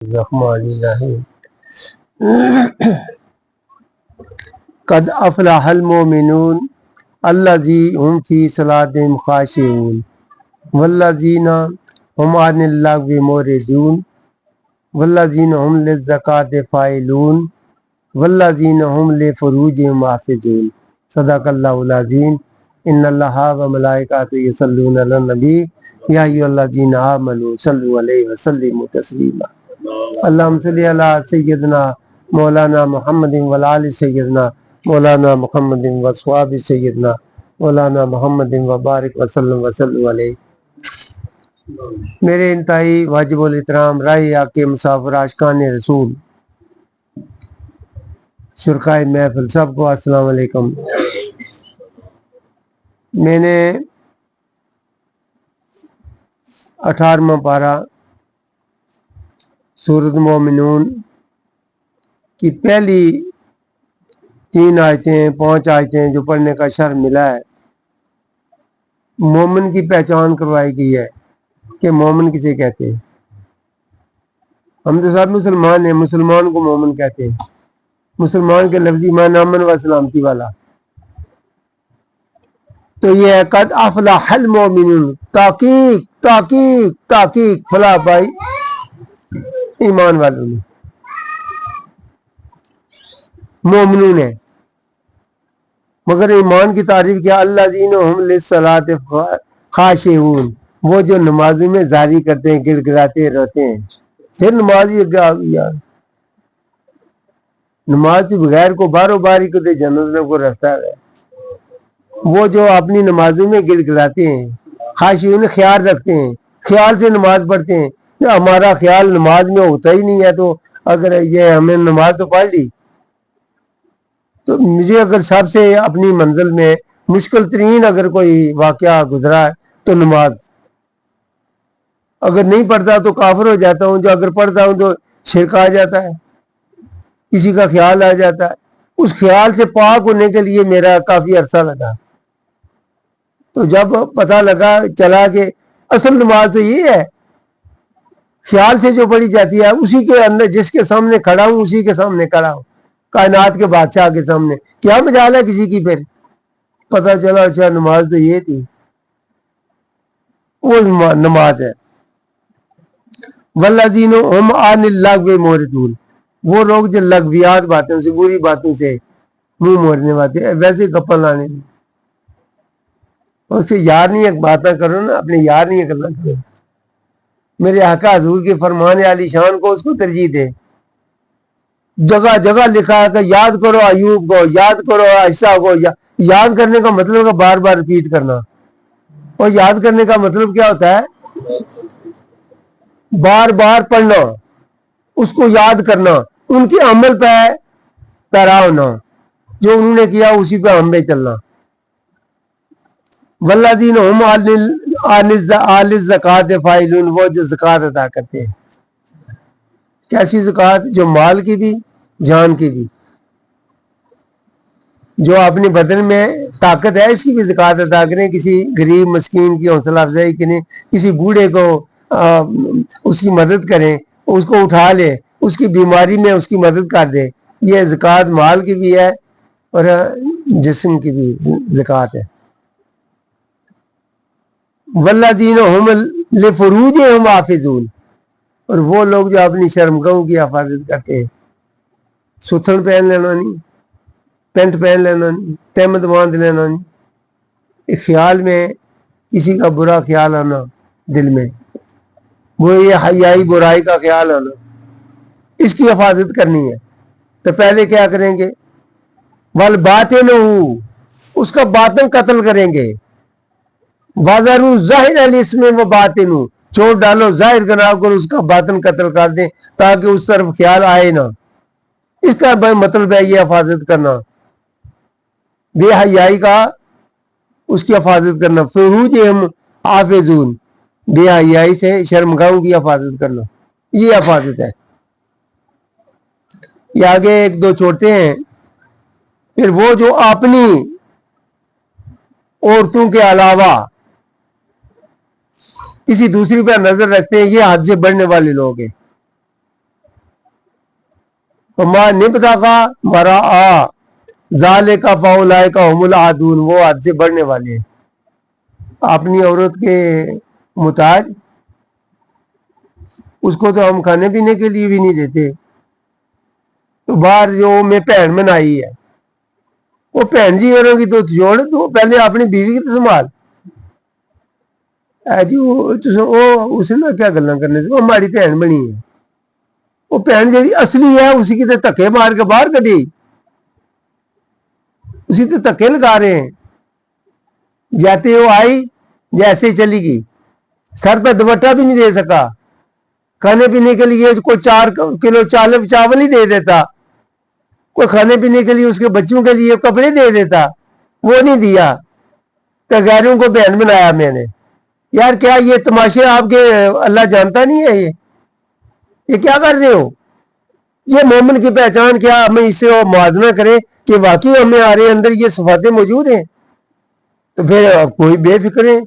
الرحمن الرحیم قد افلح المؤمنون الذین هم فی صلاتهم خاشعون والذین هم عن اللغو معرضون والذین هم للزکاة فاعلون والذین هم لفروجهم حافظون صدق اللہ العظیم ان اللہ وملائکته یصلون علی النبی یا ایھا الذین آمنوا صلوا علیہ وسلموا تسلیما اللہم صلی علی سیدنا مولانا محمد وعلی سیدنا مولانا محمد وصحاب سیدنا مولانا محمد وبارک وسلم وسلم علیہ۔ میرے انتہائی واجب الاحترام رائے آقے مسافر عاشقان رسول شرکائے محفل سب کو السلام علیکم۔ میں نے 18واں پارہ سورۃ مومنون کی پہلی 3 آیتیں 5 آیتیں جو پڑھنے کا شرف ملا ہے، مومن کی پہچان کروائی گئی ہے کہ مومن کسے کہتے ہیں۔ ہم تو سب مسلمان ہیں، مسلمان کو مومن کہتے ہیں۔ مسلمان کے لفظی معنی امن و سلامتی والا۔ تو یہ ہے قد افلح المؤمنون، تحقیق تحقیق تحقیق فلاح پائی ایمان والوں نے، مومنون ہے۔ مگر ایمان کی تعریف کیا؟ الذین هم للصلاۃ خاشعون، وہ جو نمازوں میں زاری کرتے ہیں، گڑ گڑاتے رہتے ہیں۔ پھر نماز یہ کیا یار، نماز کے بغیر کو بارو باری کو دے جنت میں کو رستہ ہے۔ وہ جو اپنی نمازوں میں گڑ گڑاتے ہیں، خاشعون خیال رکھتے ہیں، خیال سے نماز پڑھتے ہیں۔ ہمارا خیال نماز میں ہوتا ہی نہیں ہے، تو اگر یہ ہمیں نماز تو پڑھ لی، تو مجھے اگر سب سے اپنی منزل میں مشکل ترین اگر کوئی واقعہ گزرا ہے تو نماز۔ اگر نہیں پڑھتا تو کافر ہو جاتا ہوں، جو اگر پڑھتا ہوں تو شرک آ جاتا ہے، کسی کا خیال آ جاتا ہے۔ اس خیال سے پاک ہونے کے لیے میرا کافی عرصہ لگا۔ تو جب پتہ لگا چلا کہ اصل نماز تو یہ ہے، خیال سے جو پڑھی جاتی ہے، اسی کے اندر جس کے سامنے کھڑا ہوں اسی کے سامنے کھڑا ہوں، کائنات کے بادشاہ کے سامنے، کیا مجال ہے کسی کی؟ پھر پتہ چلا اچھا نماز تو یہ تھی، وہ نماز ہے۔ والذین هم عن اللغو معرضون، وہ لوگ جو لغویات باتوں سے، بری باتوں سے منہ موڑنے والے ہیں، ویسے گپاں لانے میں اس سے یار نہیں باتیں کرو نا، اپنے یار نہیں کرنا کرو۔ میرے آقا حضور کے فرمان عالی شان کو اس کو ترجیح دے۔ جگہ جگہ لکھا ہے کہ یاد کرو ایوب کو، یاد کرو عیسیٰ کو۔ یاد کرنے کا مطلب ہے بار بار ریپیٹ کرنا، اور یاد کرنے کا مطلب کیا ہوتا ہے؟ بار بار پڑھنا، اس کو یاد کرنا، ان کے عمل پہ پیرا ہونا، جو انہوں نے کیا اسی پہ ہم پہ چلنا۔ والذین هم عن الزکاۃ فاعلون، وہ جو زکوٰۃ ادا کرتے ہیں۔ کیسی زکوٰۃ؟ جو مال کی بھی جان کی بھی، جو اپنے بدن میں طاقت ہے اس کی بھی زکوٰۃ ادا کریں۔ کسی غریب مسکین کی حوصلہ افزائی کریں، کسی بوڑھے کو اس کی مدد کریں، اس کو اٹھا لے، اس کی بیماری میں اس کی مدد کر دے۔ یہ زکوٰۃ مال کی بھی ہے اور جسم کی بھی زکوٰۃ ہے۔ والذین هم لفروجہم حافظون، اور وہ لوگ جو اپنی شرمگاہوں کی حفاظت کرتے ہیں۔ ستھن پہن لینا نہیں، پینٹ پہن لینا نہیں، تہمت باندھ لینا نہیں، ایک خیال میں کسی کا برا خیال آنا دل میں، وہ یہ حیائی برائی کا خیال آنا، اس کی حفاظت کرنی ہے۔ تو پہلے کیا کریں گے؟ والباطنہ، اس کا باطن قتل کریں گے۔ وَذَرُوا ظَاہِرَ الْإِثْمِ وَبَاطِنَهُ، چھوڑ ڈالو ظاہر گناہ کو، اس کا باطن قتل کر دیں تاکہ اس طرف خیال آئے نہ۔ اس کا مطلب ہے یہ حفاظت کرنا، بے حیائی کا اس کی حفاظت کرنا۔ فروجہم حافظون، بے حیائی سے شرمگاہوں کی حفاظت کرنا، یہ حفاظت ہے۔ یہ آگے ایک دو چھوڑتے ہیں۔ پھر وہ جو اپنی عورتوں کے علاوہ کسی دوسری پہ نظر رکھتے ہیں، یہ حد سے بڑھنے والے لوگ ہیں۔ وما نبتغى وراء ذالک فاولئک هم العادون، وہ حد سے بڑھنے والے ہیں، اپنی عورت کے محتاج، اس کو تو ہم کھانے پینے کے لیے بھی نہیں دیتے، تو باہر جو میں بہن بنائی ہے، وہ بہن جی اوروں کی تو چھوڑ، تو پہلے اپنی بیوی کی تو سنبھال جی، اس نے کیا گلا کرنے سے، وہ ہماری بہن بنی ہے، وہ بہن جی اصلی ہے اسی کی تو دھکے مار کے باہر کٹی، اسی تو دھکے لگا رہے ہیں، جاتے وہ آئی جیسے چلی گئی، سر پہ دوپٹہ بھی نہیں دے سکا، کھانے پینے کے لیے کوئی 4 کلو چاول ہی دے دیتا، کوئی کھانے پینے کے لیے اس کے بچوں کے لیے کپڑے دے دیتا، وہ نہیں دیا، تو غیروں کو بہن بنایا میں نے۔ یار کیا یہ تماشے آپ کے اللہ جانتا نہیں ہے؟ یہ کیا کر رہے ہو؟ یہ مومن کی پہچان کیا؟ ہمیں اس سے موازنہ کریں کہ واقعی ہمارے اندر یہ صفاتیں موجود ہیں، تو پھر کوئی بے فکر ہے،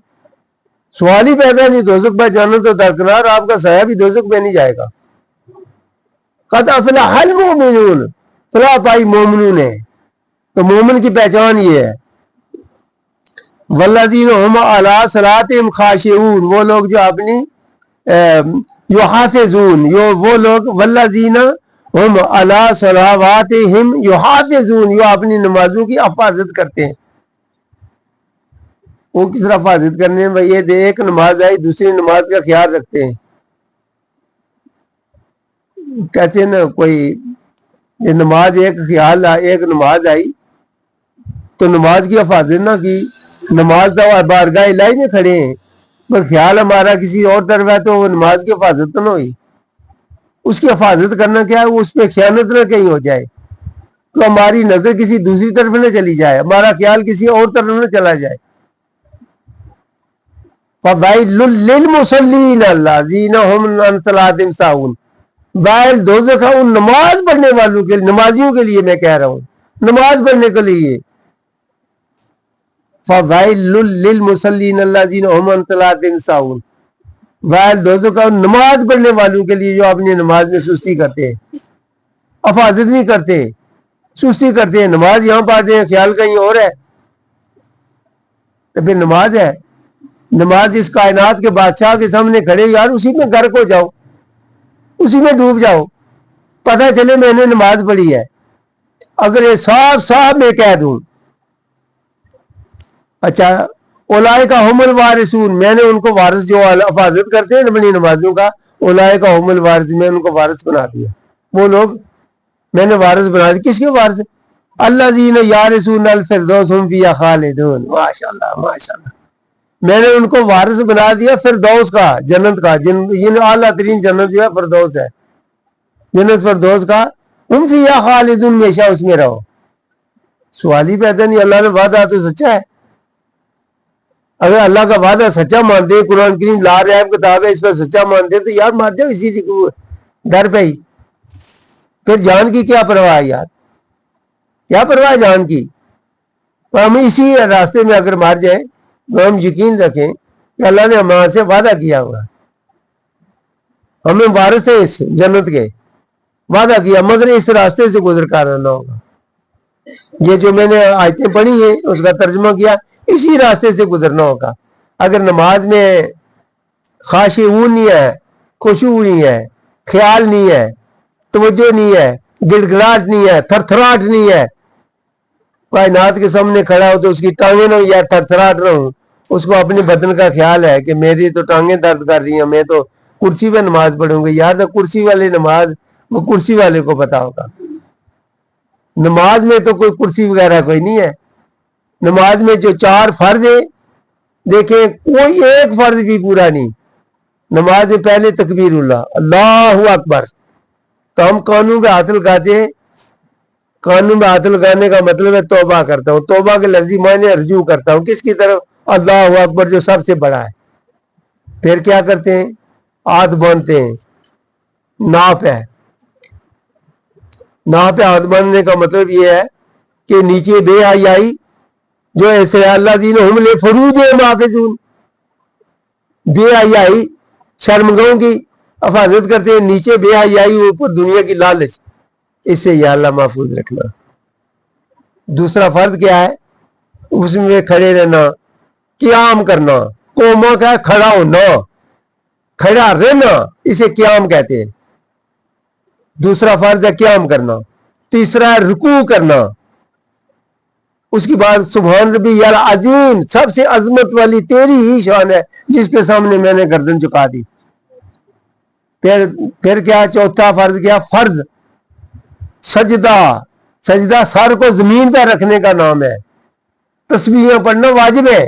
سوال ہی پیدا نہیں، دوزخ میں جانا تو درکنار، آپ کا سایہ بھی دوزخ میں نہیں جائے گا۔ قد افلح المؤمنون، فلاح پائی مومنون ہے، تو مومن کی پہچان یہ ہے۔ والذین هم علی صلاتہم خاشعون، وہ لوگ جو اپنی یحافظون، وہ لوگ والذین هم علی صلواتہم یحافظون، جو اپنی نمازوں کی حفاظت کرتے ہیں۔ وہ کس طرح حفاظت کرنے میں؟ یہ ایک نماز آئی دوسری نماز کا خیال رکھتے ہیں، کہتے ہیں نا کوئی یہ نماز ایک نماز آئی تو نماز کی حفاظت نہ کی، نماز تو بارگاہ الہی میں کھڑے ہیں، پر خیال ہمارا کسی اور طرف ہے تو وہ نماز کی حفاظت تو نہ ہوئی۔ اس کی حفاظت کرنا کیا ہے؟ اس پہ خیانت نہ کہیں ہو جائے، تو ہماری نظر کسی دوسری طرف نہ چلی جائے، ہمارا خیال کسی اور طرف نہ چلا جائے۔ فَوَيْلٌ لِّلْمُصَلِّينَ الَّذِينَ هُمْ عَنْ صَلَاتِهِمْ سَاهُونَ، وائل دوزخ ہے ان نماز پڑھنے والوں کے، نمازیوں کے لیے میں کہہ رہا ہوں، نماز پڑھنے کے لیے۔ فَوَيْلٌ لِّلْمُصَلِّينَ الَّذِينَ هُمْ عَنْ صَلَاتِهِمْ سَاهُونَ، وائل دوزخ ہے ان نماز پڑھنے والوں کے لیے جو اپنی نماز میں سستی کرتے ہیں، حفاظت نہیں کرتے، سستی کرتے ہیں، نماز یہاں پڑھتے ہیں خیال کہیں اور ہے، تو پھر نماز ہے؟ نماز اس کائنات کے بادشاہ کے سامنے کھڑے، یار اسی میں غرق ہو جاؤ، اسی میں ڈوب جاؤ، پتہ چلے میں نے نماز پڑھی ہے۔ اگر یہ صاف صاف میں کہہ دوں، اچھا اولئک هم الوارثون، میں نے ان کو وارث جو حفاظت کرتے ہیں اپنی نمازوں کا، اولئک هم الوارث، میں ان کو وارث بنا دیا، وہ لوگ میں نے وارث بنا دیا۔ کس کے وارث؟ الذین یارثون الفردوس هم فیہا خالدون، ماشاءاللہ ماشاءاللہ، میں نے ان کو وارث بنا دیا فردوس کا، جنت کا، جن اعلیٰ ترین جنت جو ہے فردوس ہے، جنت فردوس کا، ہم فیہا خالدون، ہمیشہ اس میں رہو۔ سوال ہی پیدا نہیں، اللہ نے وعدہ تو سچا ہے، اگر اللہ کا وعدہ سچا مانتے، قرآن کریم لا رحم کتاب ہے، اس پر سچا مانتے تو یار مار جاؤ اسی ڈر پہ ہی، پھر جان کی کیا پرواہ ہے یار، کیا پرواہ جان کی؟ ہم اسی راستے میں اگر مار جائیں تو ہم یقین رکھیں کہ اللہ نے ہمارے سے وعدہ کیا ہوگا، ہمیں وارث ہیں اس جنت کے، وعدہ کیا، مگر اس راستے سے گزر کر آنا ہوگا۔ یہ جو میں نے آیتیں پڑھی ہیں اس کا ترجمہ کیا، اسی راستے سے گزرنا ہوگا۔ اگر نماز میں خاشعون نہیں ہے، خشوع نہیں ہے، خیال نہیں ہے، توجہ نہیں ہے، گڑگڑاہٹ نہیں ہے، تھر تھراہٹ نہیں ہے، کائنات کے سامنے کھڑا ہو تو اس کی ٹانگیں نہ یا تھر تھراہٹ نہ ہو، اس کو اپنے بدن کا خیال ہے کہ میری تو ٹانگیں درد کر رہی ہیں، میں تو کرسی پہ نماز پڑھوں گی، یار کرسی والی نماز وہ کرسی والے کو پتا ہوگا، نماز میں تو کوئی کرسی وغیرہ کوئی نہیں ہے۔ نماز میں جو 4 فرض ہیں دیکھیں کوئی ایک فرض بھی پورا نہیں۔ نماز میں پہلے تکبیر اللہ اکبر، تو ہم قانون پہ ہاتھ لگاتے ہیں، قانون پہ ہاتھ لگانے کا مطلب ہے توبہ کرتا ہوں، توبہ کے لفظی معنی رجوع کرتا ہوں کس کی طرف؟ اللہ اکبر جو سب سے بڑا ہے۔ پھر کیا کرتے ہیں؟ ہاتھ باندھتے ہیں، ناپ ہے، ناپ پہ ہاتھ باندھنے کا مطلب یہ ہے کہ نیچے بے حیائی جو ایسے اللہ دین ہم لے فروج محافظون، بے حیائی شرمگاہوں کی حفاظت کرتے ہیں، نیچے بے حیائی اوپر دنیا کی لالچ، اس سے یا اللہ محفوظ رکھنا۔ دوسرا فرض کیا ہے؟ اس میں کھڑے رہنا، قیام کرنا، قوموں کا کھڑا ہونا، کھڑا رہنا، اسے قیام کہتے ہیں۔ دوسرا فرض ہے قیام کرنا۔ تیسرا ہے رکوع کرنا۔ اس کی بعد سبحان ربی العظیم، سب سے عظمت والی تیری ہی شان ہے جس کے سامنے میں نے گردن چکا دی۔ پھر کیا چوتھا فرض کیا؟ فرض سجدہ۔ سجدہ سر کو زمین پہ رکھنے کا نام ہے۔ تسبیحیں پڑھنا واجب ہے۔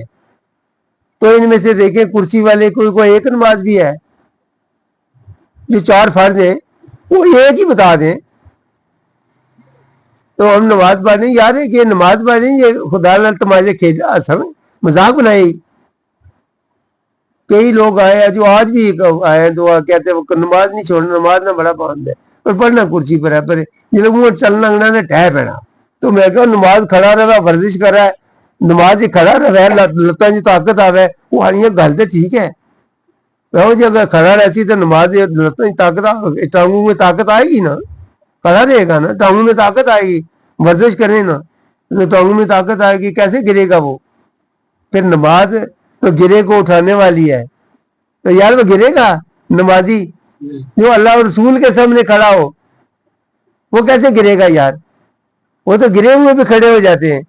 تو ان میں سے دیکھیں کرسی والے کوئی ایک نماز بھی ہے؟ جو 4 فرض ہیں وہ ایک ہی بتا دیں تو ہم نماز پڑھیں۔ یار ہے کہ نماز پڑھیں، یہ خدا نال تماشے کھیل مذاق بنائے۔ کئی لوگ آئے جو آج بھی آئے دعا کہتے ہیں نماز نہیں چھوڑنا، نماز نہ بڑا پاند ہے، پر پڑھنا کرسی پر ہے، پر جب وہ چلنا لگنا نے ٹہ پینا۔ تو میں کہا نماز کھڑا رہا، ورزش کر رہا ہے، نماز ہی کھڑا رہا ہے، لتاں جی طاقت آوے، وہ آنی گل تو ٹھیک ہے جی، اگر کھڑا رہسی تو نماز لتاں طاقت ٹانگوں میں طاقت آئے گی نا، کھڑا رہے گا نا، ٹانگوں میں طاقت آئے گی، ورزش کرے نا تو ٹانگوں میں طاقت آئے گی، کیسے گرے گا وہ؟ پھر نماز تو گرے کو اٹھانے والی ہے، تو یار وہ گرے گا نمازی جو اللہ اور رسول کے سامنے کھڑا ہو، وہ کیسے گرے گا یار؟ وہ تو گرے ہوئے بھی کھڑے ہو جاتے ہیں۔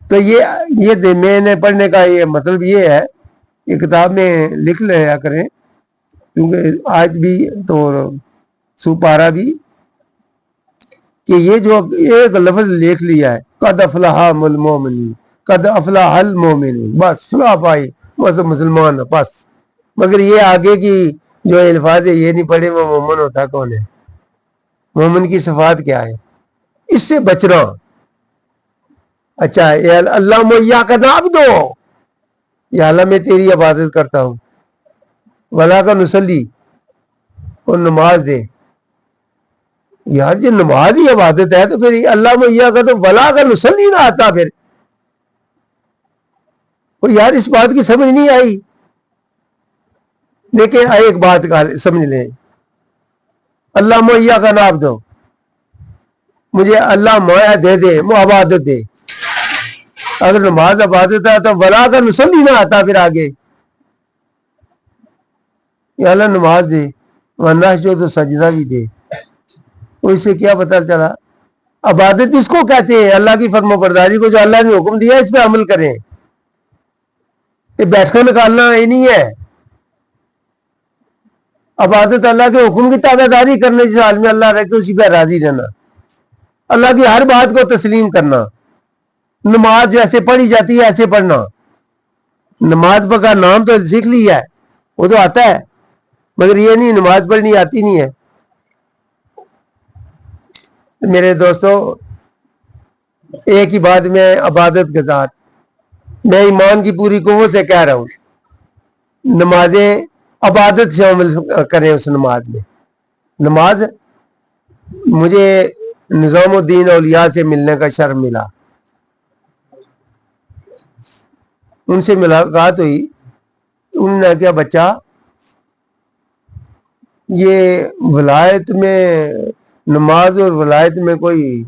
تو یہ میں نے پڑھنے کا یہ مطلب یہ ہے، یہ کتاب میں لکھ لیا کریں، کیونکہ آج بھی تو سپارہ بھی کہ یہ جو ایک لفظ لکھ لیا ہے قد افلح المؤمنون، قد افلح المؤمنون، بس فلاح پائی بس مسلمان بس، مگر یہ آگے کی جو الفاظ ہے یہ نہیں پڑھے وہ مومن ہوتا کون ہے، مومن کی صفات کیا ہے، اس سے بچنا۔ اچھا اللہ میا کا نام دو، یا اللہ میں تیری عبادت کرتا ہوں، ولا کا نصلی، اور نماز دے۔ یار جو نماز ہی عبادت ہے تو پھر اللہ میا کا تو ولا کا نصلی نہ آتا پھر، اور یار اس بات کی سمجھ نہیں آئی۔ لیکن ایک بات کا سمجھ لیں، اللہ میا کا نام دو، مجھے اللہ مویا دے دے، وہ عبادت دے۔ اگر نماز عبادت ہے تو ولا کا نصلی نہ آتا پھر آگے، یا اللہ نماز دے ورنہ جو تو سجدہ بھی دے۔ تو اس سے کیا پتہ چلا؟ عبادت اس کو کہتے ہیں، اللہ کی فرما برداری کو، جو اللہ نے حکم دیا اس پہ عمل کریں۔ یہ بیٹھ کر نکالنا یہ نہیں ہے عبادت، اللہ کے حکم کی تابع داری کرنے، جس حال میں اللہ رکھے اسی پہ راضی رہنا، اللہ کی ہر بات کو تسلیم کرنا۔ نماز جیسے پڑھی جاتی ہے ایسے پڑھنا۔ نماز کا نام تو سیکھ لیا ہے، وہ تو آتا ہے، مگر یہ نہیں نماز پڑھنی آتی نہیں ہے۔ میرے دوستو ایک ہی بات میں عبادت کے ساتھ میں ایمان کی پوری قوت سے کہہ رہا ہوں، نمازیں عبادت سے عمل کریں۔ اس نماز میں نماز مجھے نظام الدین اولیاء سے ملنے کا شرف ملا، ان سے ملاقات ہوئی، انہوں نے کہا بچہ یہ ولایت میں نماز اور ولایت میں کوئی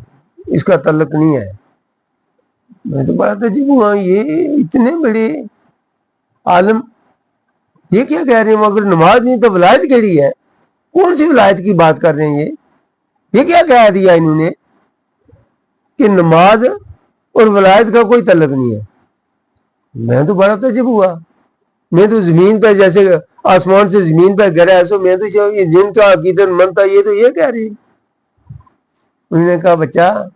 اس کا تعلق نہیں ہے۔ میں تو بڑا تعجب ہوا، یہ اتنے بڑے عالم یہ کیا کہہ رہے ہیں؟ اگر نماز نہیں تو ولایت کیڑی ہے؟ کون سی ولایت کی بات کر رہے ہیں؟ یہ کیا کہہ دیا انہوں نے کہ نماز اور ولایت کا کوئی تعلق نہیں ہے؟ میں تو بڑا تعجب ہوا، میں تو زمین پہ جیسے آسمان سے زمین پہ گرا ایسو، میں تو یہ جن کا عقیدت منتا یہ تو یہ کہہ رہی ہے۔ انہوں نے کہا بچہ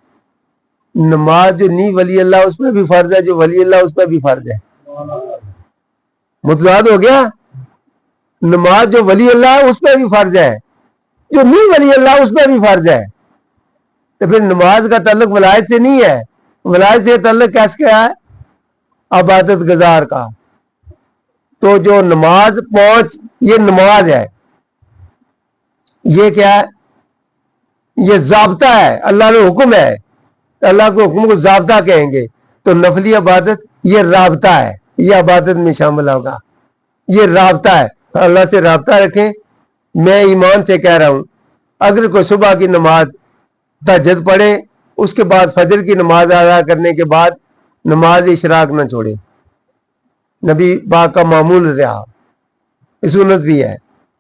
نماز جو نہیں ولی اللہ اس پہ بھی فرض ہے، جو ولی اللہ اس پہ بھی فرض ہے۔ متضاد ہو گیا؟ نماز جو ولی اللہ ہے اس پہ بھی فرض ہے، جو نہیں ولی اللہ اس پہ بھی فرض ہے۔ تو پھر نماز کا تعلق ولایت سے نہیں ہے، ولایت سے تعلق کیسے کیا ہے؟ عبادت گزار کا۔ تو جو نماز یہ نماز ہے، یہ کیا ہے؟ یہ ضابطہ ہے، اللہ نے حکم ہے، اللہ کے حکم کو ضابطہ کہیں گے۔ تو نفلی عبادت یہ رابطہ ہے، یہ عبادت میں شامل ہوگا، یہ رابطہ ہے۔ اللہ سے رابطہ رکھیں۔ میں ایمان سے کہہ رہا ہوں، اگر کوئی صبح کی نماز تہجد پڑھے، اس کے بعد فجر کی نماز ادا کرنے کے بعد نماز اشراق نہ چھوڑے، نبی پاک کا معمول رہا، سنت بھی ہے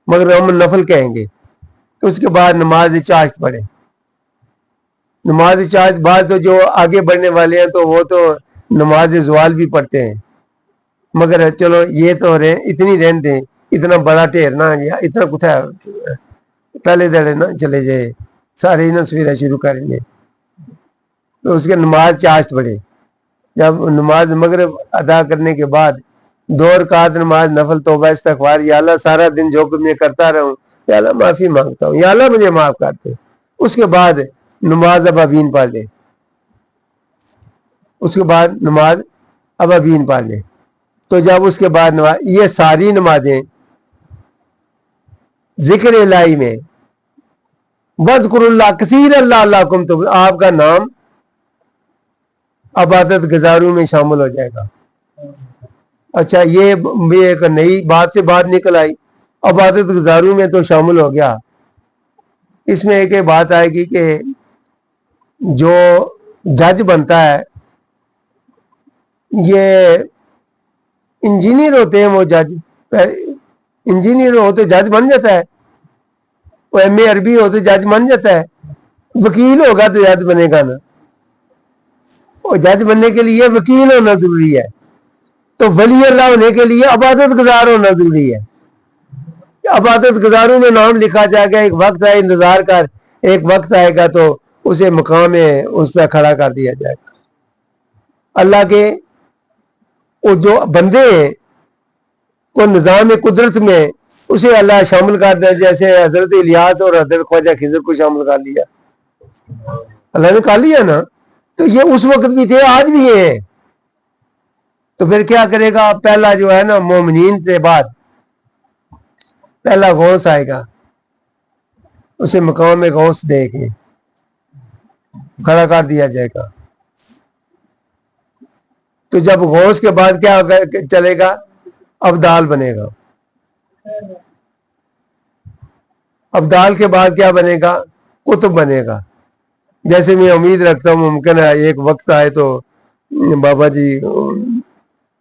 مگر ہم نفل کہیں گے۔ اس کے بعد نماز چاشت پڑھے، نماز چاشت بعد تو جو آگے بڑھنے والے ہیں تو وہ تو نماز زوال بھی پڑھتے ہیں، مگر چلو یہ تو اتنی رہن دیں، اتنا بڑا ٹھیر نہ اتنا کچھ پہلے دڑے نہ چلے جائے، سارے نہ سویرا شروع کریں گے۔ تو اس کے نماز چاشت پڑھے، جب نماز مغرب ادا کرنے کے بعد 2 رکعت نماز نفل توبہ استغفار، یا اللہ سارا دن جو کچھ میں کرتا رہا ہوں یا اللہ معافی مانگتا ہوں، یا اللہ مجھے معاف کر دے۔ اس کے بعد نماز ابابین پڑھ لے، اس کے بعد نماز ابابین پڑھ لے۔ تو جب اس کے بعد نماز، یہ ساری نمازیں ذکر الہی میں وذکر اللہ کثیر اللہ لعلکم تفلحون، آپ کا نام عبادت گزاروں میں شامل ہو جائے گا۔ اچھا یہ بھی ایک نئی بات سے بات نکل آئی، عبادت گزاروں میں تو شامل ہو گیا، اس میں ایک بات آئے گی کہ جو جج بنتا ہے، یہ انجینئر ہوتے ہیں، وہ جج انجینئر ہو تو جج بن جاتا ہے، وہ ایم اے عربی ہو تو جج بن جاتا ہے، وکیل ہوگا تو جج بنے گا نا، اور جج بننے کے لیے وکیل ہونا ضروری ہے، تو ولی اللہ ہونے کے لیے عبادت گزار ہونا ضروری ہے۔ عبادت گزاروں میں نام لکھا جائے گا، ایک وقت ہے انتظار کر، ایک وقت آئے گا تو اسے مقام اس پہ کھڑا کر دیا جائے گا۔ اللہ کے وہ جو بندے ہیں کو نظام قدرت میں اسے اللہ شامل کر دیا، جیسے حضرت الیاس اور حضرت خواجہ خضر کو شامل کر لیا، اللہ نے کر لیا نا۔ تو یہ اس وقت بھی تھے، آج بھی ہیں، تو پھر کیا کرے گا؟ پہلا جو ہے نا مومنین سے بعد پہلا غوث آئے گا، اسے مقام میں غوث دے کے کھڑا کر دیا جائے گا۔ تو جب غوث کے بعد کیا چلے گا؟ ابدال بنے گا، ابدال کے بعد کیا بنے گا؟ کتب بنے گا۔ جیسے میں امید رکھتا ہوں ممکن ہے ایک وقت آئے تو بابا جی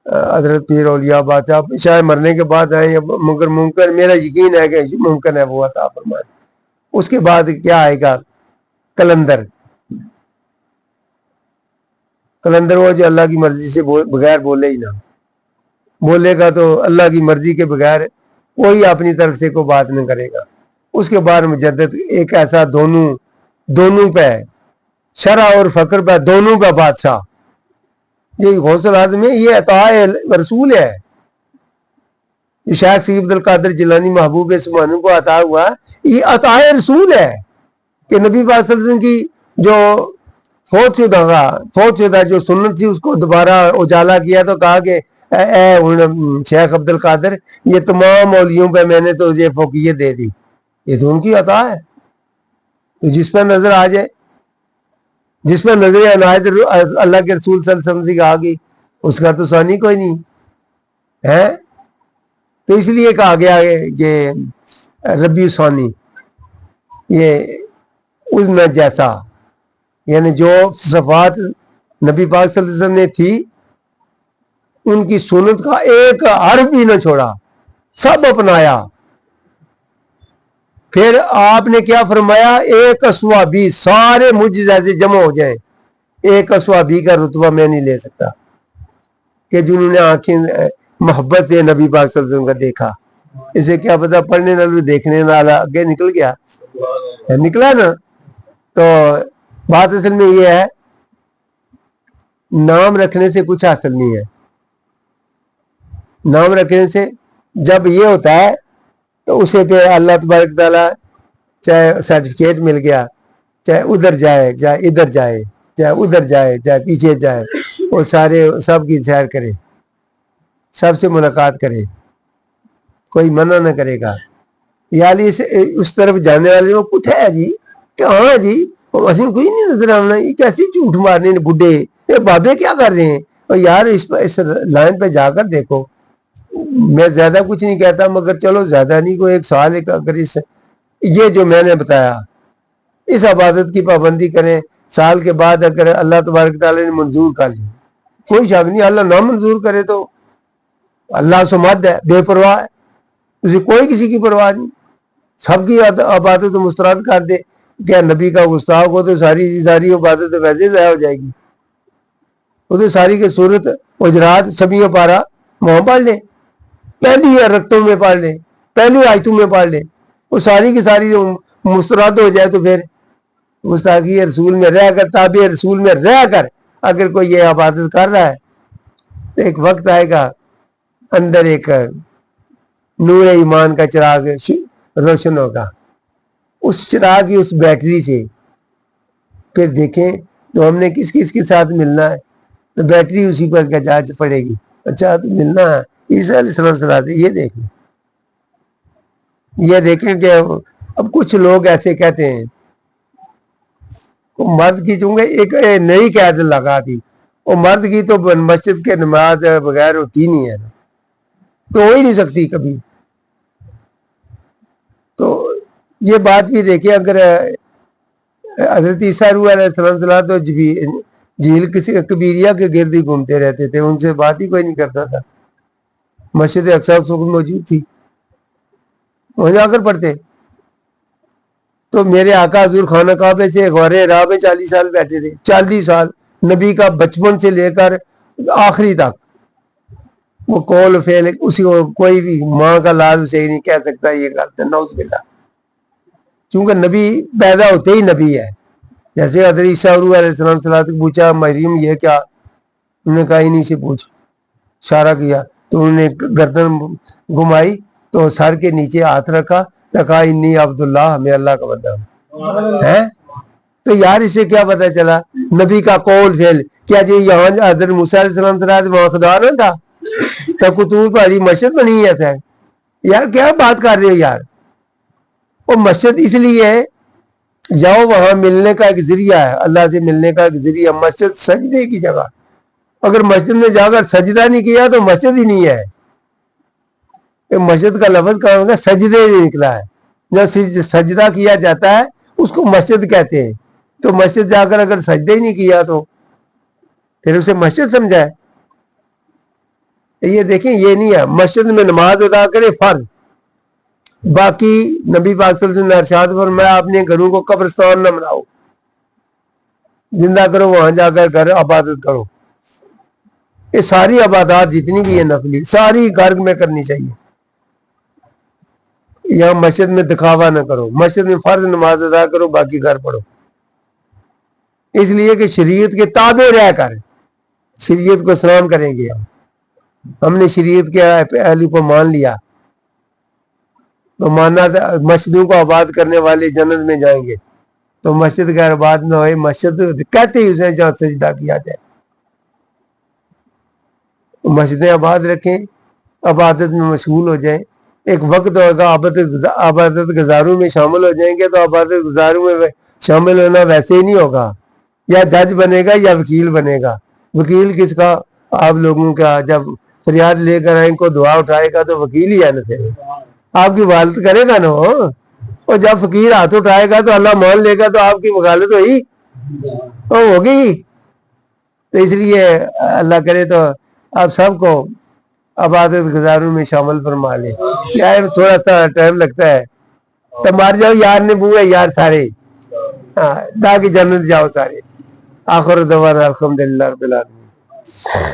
حضرت پیر اولیاء بادشاہ شاید مرنے کے بعد آئے، مگر ممکن میرا یقین ہے کہ ممکن ہے وہ عطا فرمائے۔ اس کے بعد کیا آئے گا؟ کلندر، کلندر وہ جو اللہ کی مرضی سے بغیر بولے ہی نہ، بولے گا تو اللہ کی مرضی کے بغیر کوئی اپنی طرف سے کوئی بات نہ کرے گا۔ اس کے بعد مجدد ایک ایسا دونوں پہ شرع اور فقر پہ دونوں پہ بادشاہ، یہ غوث العظم ہے، یہ عطا رسول ہے، یہ شیخ سید عبد القادر جیلانی محبوب سبحانہ کو عطا ہوا، یہ عطا رسول ہے کہ نبی پاک صلی اللہ علیہ وسلم کی جو فوت شدہ جو سنت تھی اس کو دوبارہ اجالا کیا، تو کہا کہ اے شیخ عبد القادر یہ تمام اولیوں پہ میں نے تو یہ فوقیت دے دی، یہ تو ان کی عطا ہے۔ تو جس پہ نظر آ جائے، جس پہ نظر عنایت اللہ کے رسول صلی اللہ علیہ وسلم سے آ گئی، اس کا تو ثانی کوئی نہیں ہے۔ تو اس لیے کہا گیا کہ ربی ثانی، یہ اس میں جیسا، یعنی جو صفات نبی پاک صلی اللہ علیہ وسلم نے تھی ان کی سنت کا ایک حرف بھی نہ چھوڑا، سب اپنایا۔ پھر آپ نے کیا فرمایا؟ ایک اسوابی، سارے مجھ جیسے جمع ہو جائیں، ایک اسوابی کا رتبہ میں نہیں لے سکتا، کہ جنہوں نے آنکھیں محبت سے نبی پاک صلی اللہ علیہ وسلم کا دیکھا، اسے کیا پتا پڑھنے والا دیکھنے والا آگے نکل گیا، نکلا نا۔ تو بات اصل میں یہ ہے، نام رکھنے سے کچھ حاصل نہیں ہے، نام رکھنے سے جب یہ ہوتا ہے تو اسے پہ اللہ تبارک تعالیٰ چاہے سرٹیفکیٹ مل گیا، چاہے ادھر جائے، چاہے ادھر جائے، چاہے ادھر جائے، چاہے پیچھے جائے، وہ سارے سب کی سیر کرے، سب سے ملاقات کرے، کوئی منع نہ کرے گا۔ یعنی اس طرف جانے والے وہ کچھ ہے جی کہ ہاں جی اسی کوئی نہیں نظر آنا، یہ کیسی جھوٹ مارنے بڈھے، یہ بابے کیا کر رہے ہیں؟ اور یار اس لائن پہ جا کر دیکھو، میں زیادہ کچھ نہیں کہتا مگر چلو زیادہ نہیں، کوئی ایک سال اگر یہ جو میں نے بتایا اس عبادت کی پابندی کریں. سال کے بعد اگر اللہ تبارک تعالیٰ نے منظور کر لی, کوئی شک نہیں, اللہ نہ منظور کرے تو اللہ سمد ہے, بے پرواہ ہے, اسے کوئی کسی کی پرواہ نہیں, سب کی عبادت مسترد کر دے. کیا نبی کا گستاخ ہو تو ساری عبادت ویسے ضائع ہو جائے گی. وہ تو ساری کی صورت حجرات 26 پارہ وہاں پڑھ لیں, پہلی رکعتوں میں پڑھ لیں, پہلی آیتوں میں پڑھ لیں, وہ ساری کی ساری مسترد ہو جائے. تو پھر گستاخی رسول میں رہ کر, تابع رسول میں رہ کر اگر کوئی یہ عبادت کر رہا ہے تو ایک وقت آئے گا اندر ایک نور ایمان کا چراغ روشن ہوگا. اس چراغ کی اس بیٹری سے پھر دیکھیں تو ہم نے کس کس کے ساتھ ملنا ہے, تو بیٹری اسی پر کیا چارج پڑے گی. اچھا تو ملنا ہے عیسیٰ علیہ السلام سے, یہ دیکھ لیں, یہ دیکھیں کہ اب کچھ لوگ ایسے کہتے ہیں مرد کی چونکہ ایک نئی قید لگا دی, وہ مرد کی تو مسجد کے نماز بغیر ہوتی نہیں ہے, تو ہو ہی نہیں سکتی کبھی. تو یہ بات بھی دیکھیں, اگر حضرت عیسیٰ روح علیہ السلام تو جھیل کسی کبیریہ کے گرد ہی گھومتے رہتے تھے, ان سے بات ہی کوئی نہیں کرتا تھا. مسجد اقصی موجود تھی, وہاں جا کر پڑھتے. تو میرے آقا حضور خانہ کعبہ سے غار حرا میں 40 سال بیٹھے تھے, 40 سال نبی کا بچپن سے لے کر آخری تک. وہ قول فعل اسی کو کوئی بھی ماں کا لال سے ہی نہیں کہہ سکتا یہ غلط ہے, نعوذ باللہ. چونکہ نبی پیدا ہوتے ہی نبی ہے. جیسے حضرت عیسیٰ روح علیہ السلام سے پوچھا مریم یہ کیا, انہوں نے کہا انہیں سے پوچھ, اشارہ کیا تو انہوں نے گردن گھمائی تو سر کے نیچے ہاتھ رکھا, کہا انی عبداللہ, میں اللہ کا بندہ ہوں. ہے تو یار اس سے کیا پتہ چلا نبی کا قول فعل. کیا جی یہاں حضرت موسیٰ علیہ السلام سے وہاں خدا نہ تھا, تو کتب پہلی مسجد بنی ہے. یار کیا بات کر رہے ہو یار, وہ مسجد اس لیے ہے جاؤ وہاں ملنے کا ایک ذریعہ ہے, اللہ سے ملنے کا ایک ذریعہ. مسجد سجدے کی جگہ, اگر مسجد میں جا کر سجدہ نہیں کیا تو مسجد ہی نہیں ہے. مسجد کا لفظ کہاں ہوگا, سجدے سے نکلا ہے. جب سجدہ کیا جاتا ہے اس کو مسجد کہتے ہیں. تو مسجد جا کر اگر سجدے ہی نہیں کیا تو پھر اسے مسجد سمجھا ہے. یہ دیکھیں یہ نہیں ہے, مسجد میں نماز ادا کرے فرض. باقی نبی پاک صلی اللہ علیہ وسلم نے ارشاد فرمایا اپنے گھروں کو قبرستان نہ بناؤ, زندہ کرو, وہاں جا کر گھر عبادت کرو. یہ ساری عبادات جتنی بھی ہے نفلی, ساری گھر میں کرنی چاہیے. یہاں مسجد میں دکھاوا نہ کرو, مسجد میں فرض نماز ادا کرو, باقی گھر پڑھو. اس لیے کہ شریعت کے تابع رہ کر شریعت کو سلام کریں گے. ہم نے شریعت کے پہلو کو مان لیا تو مانا مسجدوں کو آباد کرنے والے جنت میں جائیں گے. تو مسجد کا آباد نہ ہوئے, مسجد کہتے ہی اسے جہاں سجدہ کیا جائے. مسجدیں آباد رکھیں, عبادت میں مشغول ہو جائیں. ایک وقت ہوگا عبادت گزاروں میں شامل ہو جائیں گے, تو عبادت گزاروں میں شامل ہونا ویسے ہی نہیں ہوگا. یا جج بنے گا یا وکیل بنے گا. وکیل کس کا, آپ لوگوں کا. جب فریاد لے کر آئیں کو دعا اٹھائے گا تو وکیل ہی ہے نا, پھر آپ کی وکالت کرے گا نا. اور جب فقیر ہاتھ اٹھائے گا تو اللہ مان لے گا, تو آپ کی وکالت ہوگی. تو اس لیے اللہ کرے تو آپ سب کو عبادت گزاروں میں شامل فرما لے. کیا ہے تھوڑا سا ٹائم لگتا ہے, تو مار جاؤ یار نے بوئے یار سارے, تاکہ جنت جاؤ سارے. آخر دعوانا الحمدللہ رب العالمین.